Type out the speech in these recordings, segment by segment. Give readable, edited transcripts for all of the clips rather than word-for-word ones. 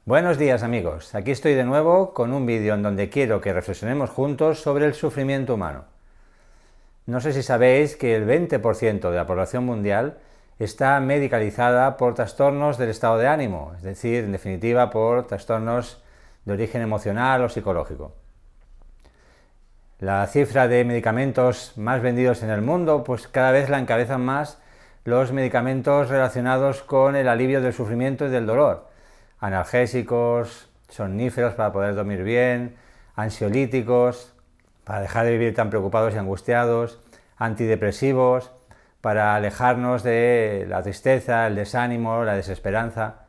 Buenos días amigos, aquí estoy de nuevo con un vídeo en donde quiero que reflexionemos juntos sobre el sufrimiento humano. No sé si sabéis que el 20% de la población mundial está medicalizada por trastornos del estado de ánimo, es decir, en definitiva por trastornos de origen emocional o psicológico. La cifra de medicamentos más vendidos en el mundo, pues cada vez la encabezan más los medicamentos relacionados con el alivio del sufrimiento y del dolor. Analgésicos, somníferos para poder dormir bien, ansiolíticos para dejar de vivir tan preocupados y angustiados, antidepresivos para alejarnos de la tristeza, el desánimo, la desesperanza.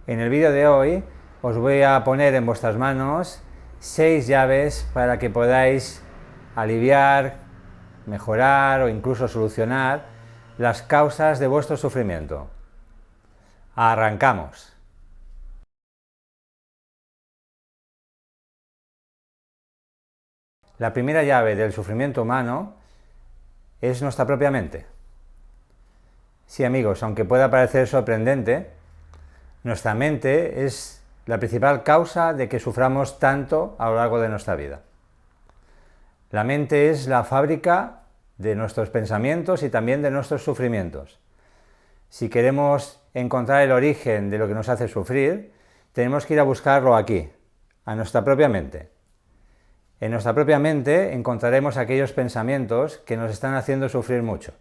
En el vídeo de hoy os voy a poner en vuestras manos 6 llaves para que podáis aliviar, mejorar o incluso solucionar las causas de vuestro sufrimiento. ¡Arrancamos! La primera llave del sufrimiento humano es nuestra propia mente. Sí, amigos, aunque pueda parecer sorprendente, nuestra mente es la principal causa de que suframos tanto a lo largo de nuestra vida. La mente es la fábrica de nuestros pensamientos y también de nuestros sufrimientos. Si queremos encontrar el origen de lo que nos hace sufrir, tenemos que ir a buscarlo aquí, a nuestra propia mente. En nuestra propia mente encontraremos aquellos pensamientos que nos están haciendo sufrir mucho.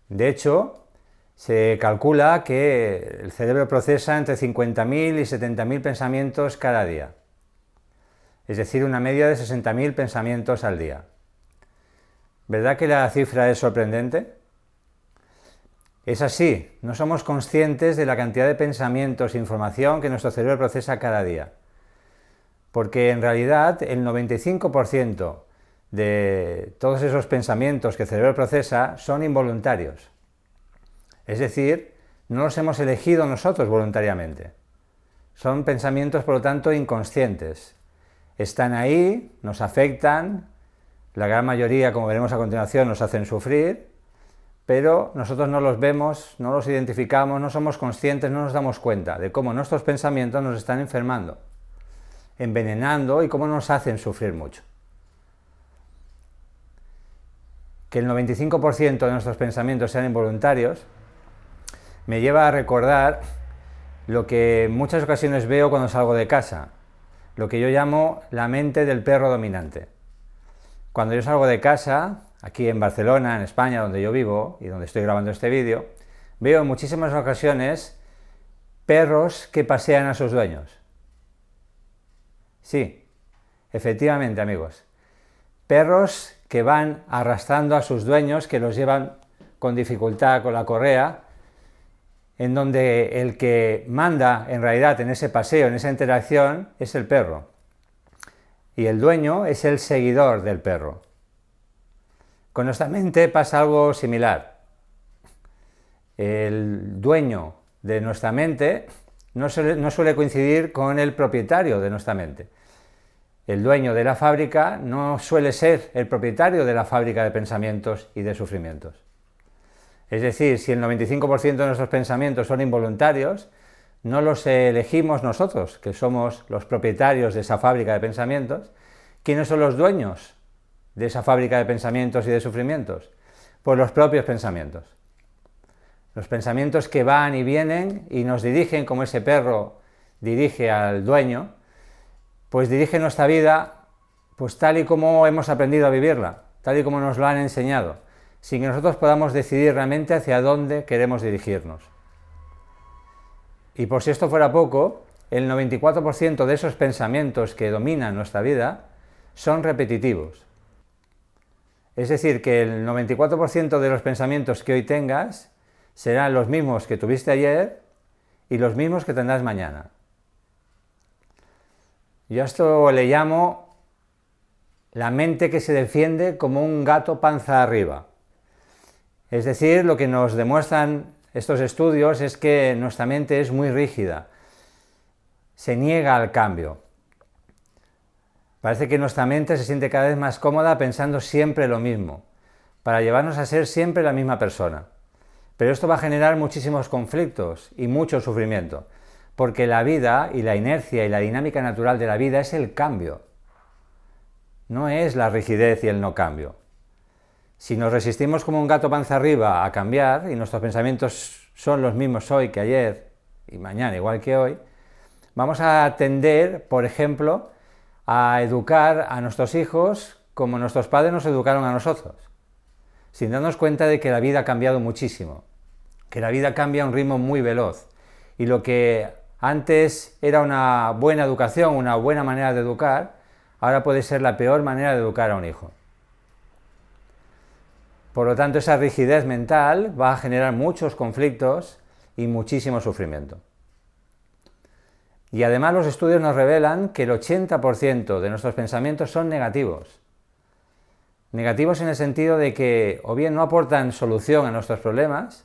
De hecho, se calcula que el cerebro procesa entre 50.000 y 70.000 pensamientos cada día. Es decir, una media de 60.000 pensamientos al día. ¿Verdad que la cifra es sorprendente? Es así, no somos conscientes de la cantidad de pensamientos e información que nuestro cerebro procesa cada día. Porque en realidad el 95% de todos esos pensamientos que el cerebro procesa son involuntarios. Es decir, no los hemos elegido nosotros voluntariamente. Son pensamientos, por lo tanto, inconscientes. Están ahí, nos afectan, la gran mayoría, como veremos a continuación, nos hacen sufrir, pero nosotros no los vemos, no los identificamos, no somos conscientes, no nos damos cuenta de cómo nuestros pensamientos nos están enfermando, envenenando y cómo nos hacen sufrir mucho. Que el 95% de nuestros pensamientos sean involuntarios me lleva a recordar lo que en muchas ocasiones veo cuando salgo de casa, lo que yo llamo la mente del perro dominante. Cuando yo salgo de casa, aquí en Barcelona, en España, donde yo vivo y donde estoy grabando este vídeo, veo en muchísimas ocasiones perros que pasean a sus dueños. Sí, efectivamente, amigos. Perros que van arrastrando a sus dueños, que los llevan con dificultad con la correa, en donde el que manda en realidad en ese paseo, en esa interacción, es el perro. Y el dueño es el seguidor del perro. Con nuestra mente pasa algo similar. El dueño de nuestra mente no suele coincidir con el propietario de nuestra mente. El dueño de la fábrica no suele ser el propietario de la fábrica de pensamientos y de sufrimientos. Es decir, si el 95% de nuestros pensamientos son involuntarios, no los elegimos nosotros, que somos los propietarios de esa fábrica de pensamientos. ¿Quiénes son los dueños de esa fábrica de pensamientos y de sufrimientos? Pues los propios pensamientos. Los pensamientos que van y vienen y nos dirigen como ese perro dirige al dueño, pues dirige nuestra vida pues tal y como hemos aprendido a vivirla, tal y como nos lo han enseñado, sin que nosotros podamos decidir realmente hacia dónde queremos dirigirnos. Y por si esto fuera poco, el 94% de esos pensamientos que dominan nuestra vida son repetitivos. Es decir, que el 94% de los pensamientos que hoy tengas serán los mismos que tuviste ayer y los mismos que tendrás mañana. Yo a esto le llamo la mente que se defiende como un gato panza arriba. Es decir, lo que nos demuestran estos estudios es que nuestra mente es muy rígida, se niega al cambio. Parece que nuestra mente se siente cada vez más cómoda pensando siempre lo mismo, para llevarnos a ser siempre la misma persona. Pero esto va a generar muchísimos conflictos y mucho sufrimiento, porque la vida y la inercia y la dinámica natural de la vida es el cambio, no es la rigidez y el no cambio. Si nos resistimos como un gato panza arriba a cambiar y nuestros pensamientos son los mismos hoy que ayer y mañana igual que hoy, vamos a tender, por ejemplo, a educar a nuestros hijos como nuestros padres nos educaron a nosotros, sin darnos cuenta de que la vida ha cambiado muchísimo, que la vida cambia a un ritmo muy veloz y lo que antes era una buena educación, una buena manera de educar, ahora puede ser la peor manera de educar a un hijo. Por lo tanto, esa rigidez mental va a generar muchos conflictos y muchísimo sufrimiento. Y además los estudios nos revelan que el 80% de nuestros pensamientos son negativos. Negativos en el sentido de que o bien no aportan solución a nuestros problemas,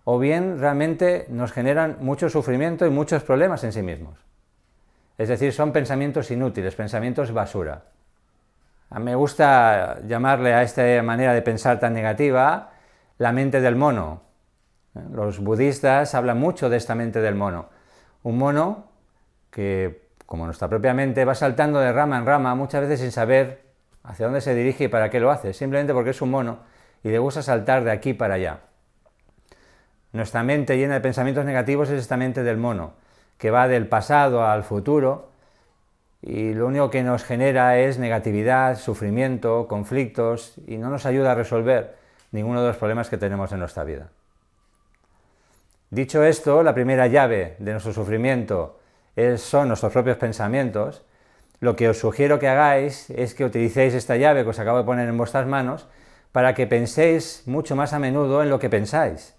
o bien realmente nos generan mucho sufrimiento y muchos problemas en sí mismos. Es decir, son pensamientos inútiles, pensamientos basura. Me gusta llamarle a esta manera de pensar tan negativa la mente del mono. Los budistas hablan mucho de esta mente del mono. Un mono que, como nuestra propia mente, va saltando de rama en rama, muchas veces sin saber hacia dónde se dirige y para qué lo hace, simplemente porque es un mono y le gusta saltar de aquí para allá. Nuestra mente llena de pensamientos negativos es esta mente del mono, que va del pasado al futuro y lo único que nos genera es negatividad, sufrimiento, conflictos y no nos ayuda a resolver ninguno de los problemas que tenemos en nuestra vida. Dicho esto, la primera llave de nuestro sufrimiento son nuestros propios pensamientos. Lo que os sugiero que hagáis es que utilicéis esta llave que os acabo de poner en vuestras manos para que penséis mucho más a menudo en lo que pensáis.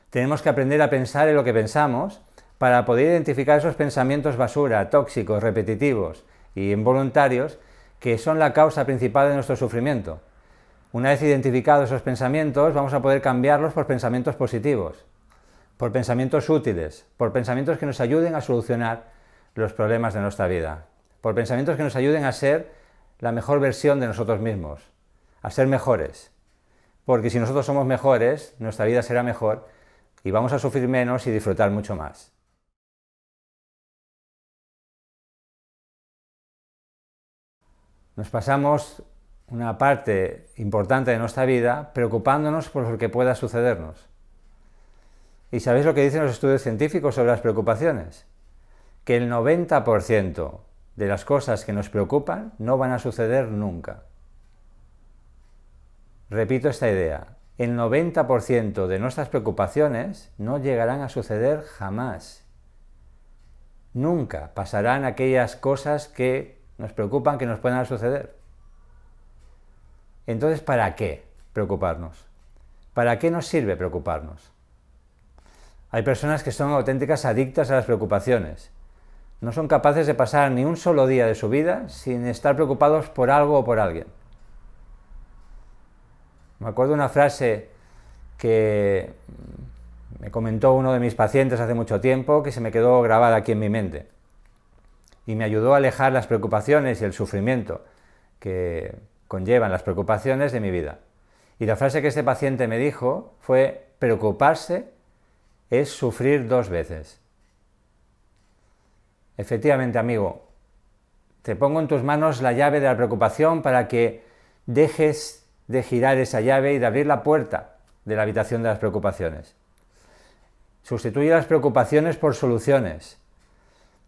Tenemos que aprender a pensar en lo que pensamos para poder identificar esos pensamientos basura, tóxicos, repetitivos y involuntarios que son la causa principal de nuestro sufrimiento. Una vez identificados esos pensamientos, vamos a poder cambiarlos por pensamientos positivos, por pensamientos útiles, por pensamientos que nos ayuden a solucionar los problemas de nuestra vida, por pensamientos que nos ayuden a ser la mejor versión de nosotros mismos, a ser mejores. Porque si nosotros somos mejores, nuestra vida será mejor y vamos a sufrir menos y disfrutar mucho más. Nos pasamos una parte importante de nuestra vida preocupándonos por lo que pueda sucedernos. ¿Y sabéis lo que dicen los estudios científicos sobre las preocupaciones? Que el 90% de las cosas que nos preocupan no van a suceder nunca. Repito esta idea, el 90% de nuestras preocupaciones no llegarán a suceder jamás. Nunca pasarán aquellas cosas que nos preocupan que nos puedan suceder. Entonces, ¿para qué preocuparnos? ¿Para qué nos sirve preocuparnos? Hay personas que son auténticas adictas a las preocupaciones. No son capaces de pasar ni un solo día de su vida sin estar preocupados por algo o por alguien. Me acuerdo de una frase que me comentó uno de mis pacientes hace mucho tiempo que se me quedó grabada aquí en mi mente y me ayudó a alejar las preocupaciones y el sufrimiento que conllevan las preocupaciones de mi vida. Y la frase que este paciente me dijo fue: preocuparse es sufrir 2 veces. Efectivamente, amigo, te pongo en tus manos la llave de la preocupación para que dejes de girar esa llave y de abrir la puerta de la habitación de las preocupaciones. Sustituye las preocupaciones por soluciones.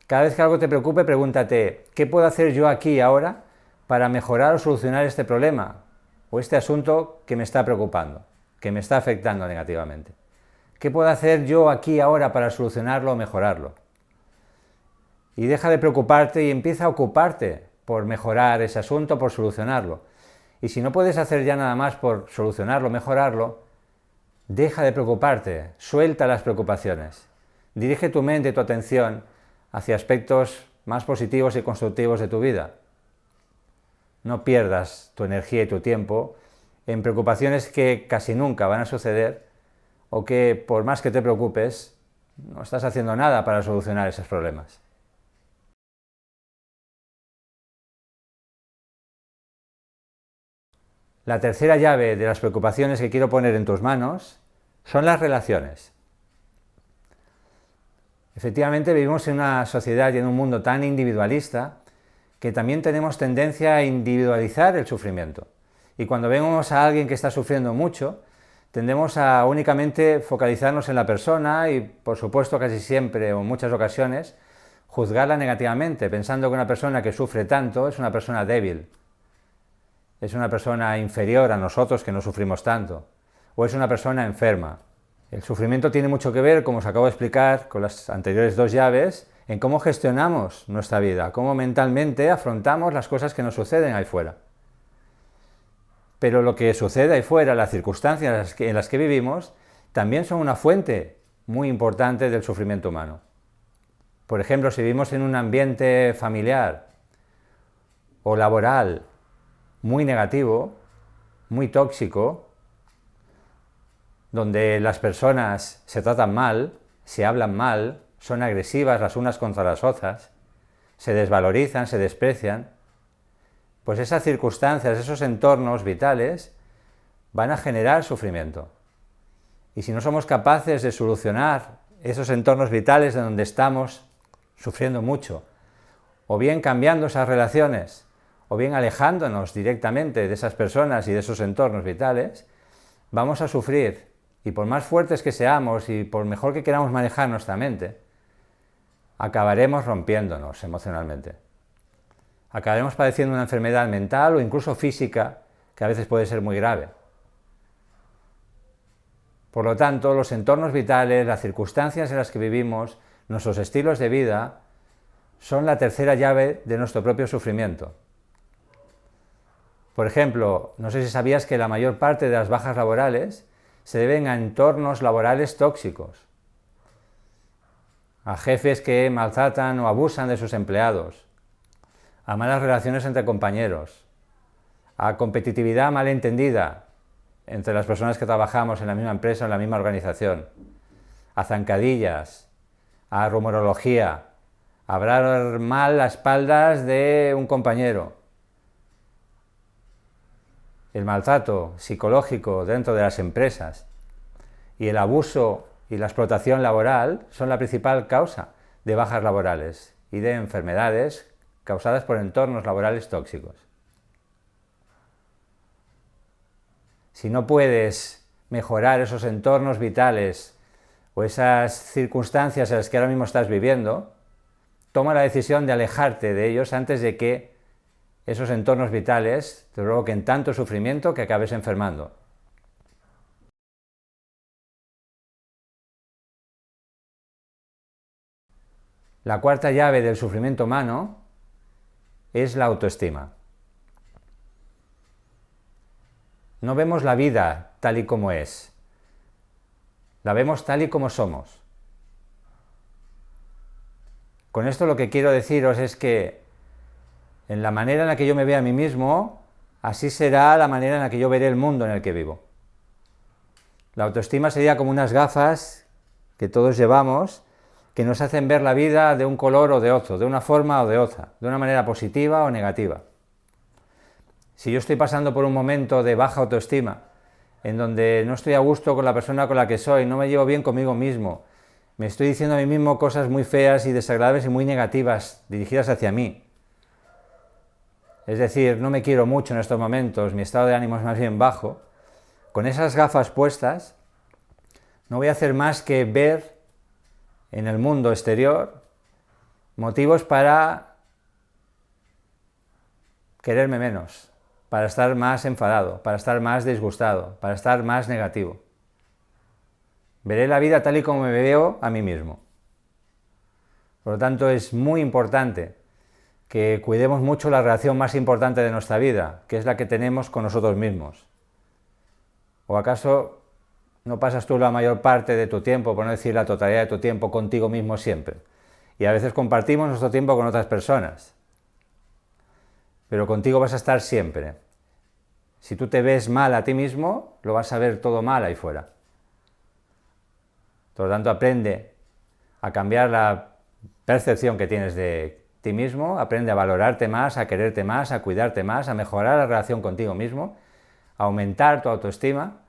Cada vez que algo te preocupe, pregúntate: ¿qué puedo hacer yo aquí y ahora para mejorar o solucionar este problema o este asunto que me está preocupando, que me está afectando negativamente? ¿Qué puedo hacer yo aquí y ahora para solucionarlo o mejorarlo? Y deja de preocuparte y empieza a ocuparte por mejorar ese asunto, por solucionarlo. Y si no puedes hacer ya nada más por solucionarlo, mejorarlo, deja de preocuparte, suelta las preocupaciones. Dirige tu mente y tu atención hacia aspectos más positivos y constructivos de tu vida. No pierdas tu energía y tu tiempo en preocupaciones que casi nunca van a suceder o que, por más que te preocupes, no estás haciendo nada para solucionar esos problemas. La tercera llave de las preocupaciones que quiero poner en tus manos son las relaciones. Efectivamente, vivimos en una sociedad y en un mundo tan individualista que también tenemos tendencia a individualizar el sufrimiento. Y cuando vemos a alguien que está sufriendo mucho, tendemos a únicamente focalizarnos en la persona y, por supuesto, casi siempre o en muchas ocasiones, juzgarla negativamente, pensando que una persona que sufre tanto es una persona débil, es una persona inferior a nosotros que no sufrimos tanto, o es una persona enferma. El sufrimiento tiene mucho que ver, como os acabo de explicar con las anteriores dos llaves, en cómo gestionamos nuestra vida, cómo mentalmente afrontamos las cosas que nos suceden ahí fuera. Pero lo que sucede ahí fuera, las circunstancias en las que vivimos, también son una fuente muy importante del sufrimiento humano. Por ejemplo, si vivimos en un ambiente familiar o laboral muy negativo, muy tóxico, donde las personas se tratan mal, se hablan mal, son agresivas las unas contra las otras, se desvalorizan, se desprecian, pues esas circunstancias, esos entornos vitales van a generar sufrimiento. Y si no somos capaces de solucionar esos entornos vitales de donde estamos sufriendo mucho, o bien cambiando esas relaciones, o bien alejándonos directamente de esas personas y de esos entornos vitales, vamos a sufrir. Y por más fuertes que seamos y por mejor que queramos manejar nuestra mente, acabaremos rompiéndonos emocionalmente. Acabaremos padeciendo una enfermedad mental o incluso física que a veces puede ser muy grave. Por lo tanto, los entornos vitales, las circunstancias en las que vivimos, nuestros estilos de vida, son la tercera llave de nuestro propio sufrimiento. Por ejemplo, no sé si sabías que la mayor parte de las bajas laborales se deben a entornos laborales tóxicos, a jefes que maltratan o abusan de sus empleados, a malas relaciones entre compañeros, a competitividad malentendida entre las personas que trabajamos en la misma empresa o en la misma organización, a zancadillas, a rumorología, a hablar mal a espaldas de un compañero. El maltrato psicológico dentro de las empresas y el abuso y la explotación laboral son la principal causa de bajas laborales y de enfermedades causadas por entornos laborales tóxicos. Si no puedes mejorar esos entornos vitales o esas circunstancias en las que ahora mismo estás viviendo, toma la decisión de alejarte de ellos antes de que esos entornos vitales te provoquen tanto sufrimiento que acabes enfermando. La cuarta llave del sufrimiento humano es la autoestima. No vemos la vida tal y como es, la vemos tal y como somos. Con esto lo que quiero deciros es que en la manera en la que yo me vea a mí mismo, así será la manera en la que yo veré el mundo en el que vivo. La autoestima sería como unas gafas que todos llevamos que nos hacen ver la vida de un color o de otro, de una forma o de otra, de una manera positiva o negativa. Si yo estoy pasando por un momento de baja autoestima, en donde no estoy a gusto con la persona con la que soy, no me llevo bien conmigo mismo, me estoy diciendo a mí mismo cosas muy feas y desagradables y muy negativas dirigidas hacia mí. Es decir, no me quiero mucho en estos momentos, mi estado de ánimo es más bien bajo. Con esas gafas puestas, no voy a hacer más que ver en el mundo exterior motivos para quererme menos, para estar más enfadado, para estar más disgustado, para estar más negativo. Veré la vida tal y como me veo a mí mismo. Por lo tanto, es muy importante que cuidemos mucho la relación más importante de nuestra vida, que es la que tenemos con nosotros mismos. ¿O acaso no pasas tú la mayor parte de tu tiempo, por no decir la totalidad de tu tiempo, contigo mismo siempre? Y a veces compartimos nuestro tiempo con otras personas. Pero contigo vas a estar siempre. Si tú te ves mal a ti mismo, lo vas a ver todo mal ahí fuera. Por lo tanto, aprende a cambiar la percepción que tienes de ti mismo, aprende a valorarte más, a quererte más, a cuidarte más, a mejorar la relación contigo mismo, a aumentar tu autoestima,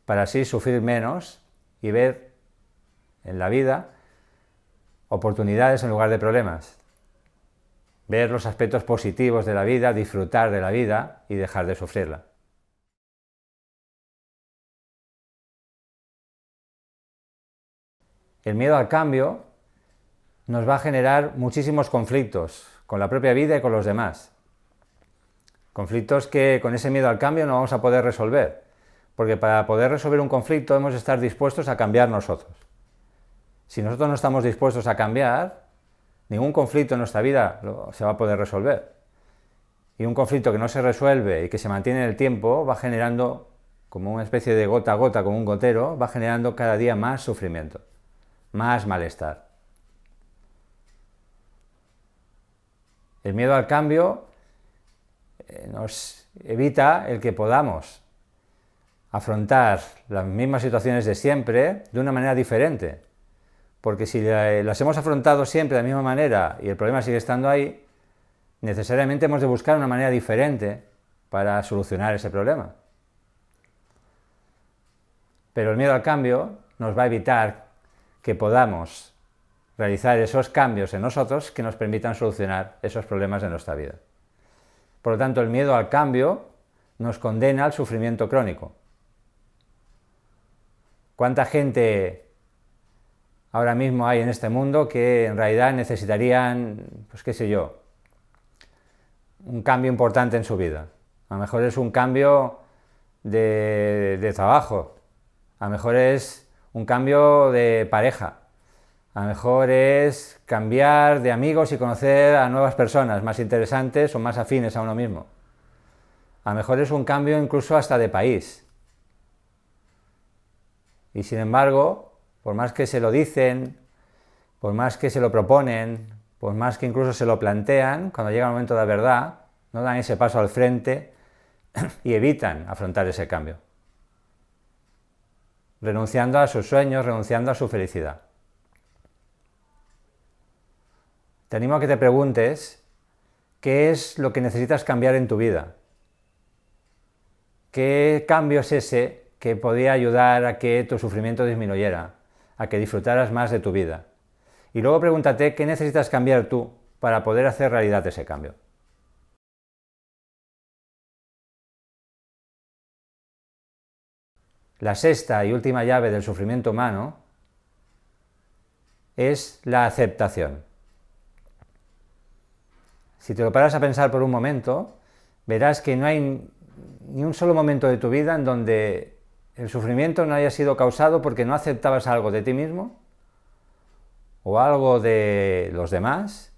para así sufrir menos y ver en la vida oportunidades en lugar de problemas. Ver los aspectos positivos de la vida, disfrutar de la vida y dejar de sufrirla. El miedo al cambio nos va a generar muchísimos conflictos con la propia vida y con los demás. Conflictos que con ese miedo al cambio no vamos a poder resolver, porque para poder resolver un conflicto hemos de estar dispuestos a cambiar nosotros. Si nosotros no estamos dispuestos a cambiar, ningún conflicto en nuestra vida se va a poder resolver. Y un conflicto que no se resuelve y que se mantiene en el tiempo va generando, como una especie de gota a gota, como un gotero, va generando cada día más sufrimiento, más malestar. El miedo al cambio nos evita el que podamos afrontar las mismas situaciones de siempre de una manera diferente. Porque si las hemos afrontado siempre de la misma manera y el problema sigue estando ahí, necesariamente hemos de buscar una manera diferente para solucionar ese problema. Pero el miedo al cambio nos va a evitar que podamos realizar esos cambios en nosotros que nos permitan solucionar esos problemas de nuestra vida. Por lo tanto, el miedo al cambio nos condena al sufrimiento crónico. ¿Cuánta gente ahora mismo hay en este mundo que en realidad necesitarían, pues qué sé yo, un cambio importante en su vida? A lo mejor es un cambio de trabajo, a lo mejor es un cambio de pareja, a lo mejor es cambiar de amigos y conocer a nuevas personas más interesantes o más afines a uno mismo. A lo mejor es un cambio incluso hasta de país. Y sin embargo, por más que se lo dicen, por más que se lo proponen, por más que incluso se lo plantean, cuando llega el momento de la verdad, no dan ese paso al frente y evitan afrontar ese cambio, renunciando a sus sueños, renunciando a su felicidad. Te animo a que te preguntes qué es lo que necesitas cambiar en tu vida. ¿Qué cambio es ese que podría ayudar a que tu sufrimiento disminuyera, a que disfrutaras más de tu vida? Y luego pregúntate qué necesitas cambiar tú para poder hacer realidad ese cambio. La sexta y última llave del sufrimiento humano es la aceptación. Si te lo paras a pensar por un momento, verás que no hay ni un solo momento de tu vida en donde el sufrimiento no haya sido causado porque no aceptabas algo de ti mismo, o algo de los demás,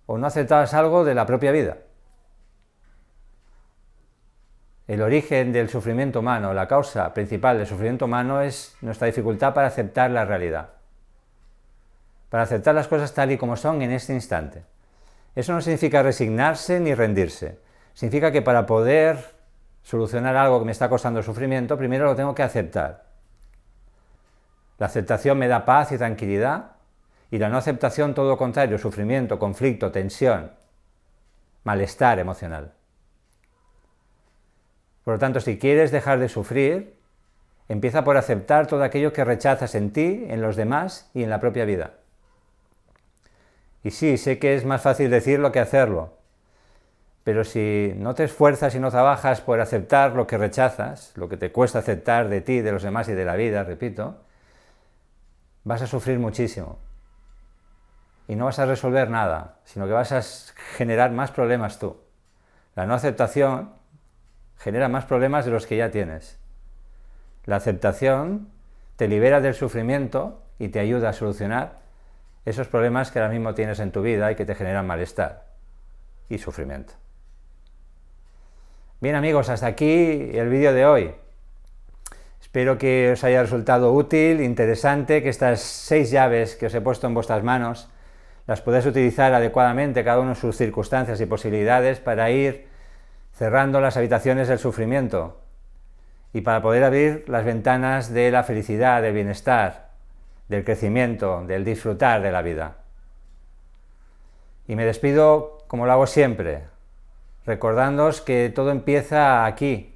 o no aceptabas algo de la propia vida. El origen del sufrimiento humano, la causa principal del sufrimiento humano es nuestra dificultad para aceptar la realidad, para aceptar las cosas tal y como son en este instante. Eso no significa resignarse ni rendirse, significa que para poder solucionar algo que me está causando sufrimiento, primero lo tengo que aceptar. La aceptación me da paz y tranquilidad, y la no aceptación, todo lo contrario, sufrimiento, conflicto, tensión, malestar emocional. Por lo tanto, si quieres dejar de sufrir, empieza por aceptar todo aquello que rechazas en ti, en los demás y en la propia vida. Y sí, sé que es más fácil decirlo que hacerlo, pero si no te esfuerzas y no trabajas por aceptar lo que rechazas, lo que te cuesta aceptar de ti, de los demás y de la vida, repito, vas a sufrir muchísimo. Y no vas a resolver nada, sino que vas a generar más problemas tú. La no aceptación genera más problemas de los que ya tienes. La aceptación te libera del sufrimiento y te ayuda a solucionar esos problemas que ahora mismo tienes en tu vida y que te generan malestar y sufrimiento. Bien amigos, hasta aquí el vídeo de hoy. Espero que os haya resultado útil, interesante, que estas 6 llaves que os he puesto en vuestras manos las podáis utilizar adecuadamente, cada uno en sus circunstancias y posibilidades, para ir cerrando las habitaciones del sufrimiento y para poder abrir las ventanas de la felicidad, del bienestar, del crecimiento, del disfrutar de la vida. Y me despido como lo hago siempre, recordándoos que todo empieza aquí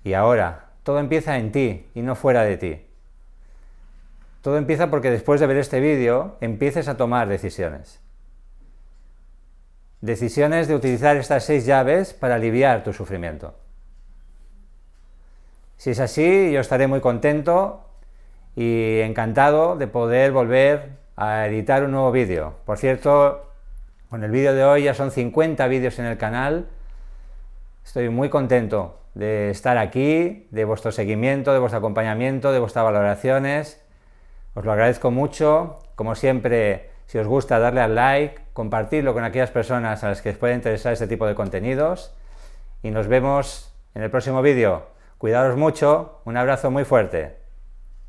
y ahora, todo empieza en ti y no fuera de ti. Todo empieza porque después de ver este vídeo empieces a tomar decisiones. Decisiones de utilizar estas 6 llaves para aliviar tu sufrimiento. Si es así, yo estaré muy contento y encantado de poder volver a editar un nuevo vídeo. Por cierto, con el vídeo de hoy ya son 50 vídeos en el canal. Estoy muy contento de estar aquí, de vuestro seguimiento, de vuestro acompañamiento, de vuestras valoraciones. Os lo agradezco mucho. Como siempre, si os gusta, darle al like, compartirlo con aquellas personas a las que les puede interesar este tipo de contenidos. Y nos vemos en el próximo vídeo. Cuidaos mucho, un abrazo muy fuerte.